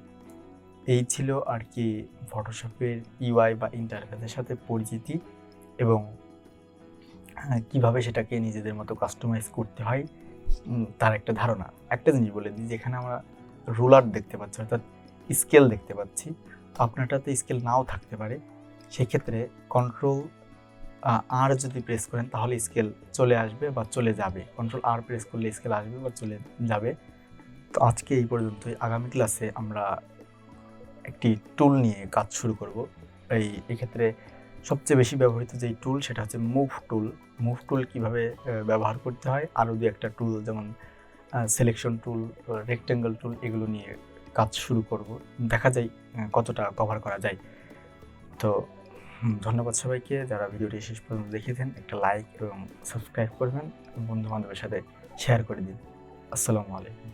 এই ছিল আর কি ফটোশপের ইউআই বা ইন্টারফেসের সাথে পরিচিতি এবং কিভাবে সেটাকে নিজেদের মতো কাস্টমাইজ করতে হয় তার একটা ধারণা। একটা জিনিস বলে দিই, যেখানে আমরা রুলার দেখতে পাচ্ছি, অর্থাৎ স্কেল দেখতে পাচ্ছি, তো আপনারটাতে স্কেল নাও থাকতে পারে। সেক্ষেত্রে কন্ট্রোল আর যদি প্রেস করেন তাহলে স্কেল চলে আসবে বা চলে যাবে, কন্ট্রোল আর প্রেস করলে স্কেল আসবে বা চলে যাবে। তো আজকে এই পর্যন্তই। আগামী ক্লাসে আমরা একটি টুল নিয়ে কাজ শুরু করব। এক্ষেত্রে সবচেয়ে বেশি ব্যবহৃত যেই টুল সেটা হচ্ছে মুভ টুল। মুভ টুল কীভাবে ব্যবহার করতে হয়, আরও দু একটা টুল যেমন সিলেকশন টুল, রেক্টেঙ্গল টুল, এগুলো নিয়ে কাজ শুরু করব। দেখা যায় কতটা কভার করা যায়। তো ধন্যবাদ সবাইকে যারা ভিডিওটি শেষ পর্যন্ত দেখেছেন। একটা লাইক এবং সাবস্ক্রাইব করবেন, বন্ধু বান্ধবের সাথে শেয়ার করে দিন। আসসালামু আলাইকুম।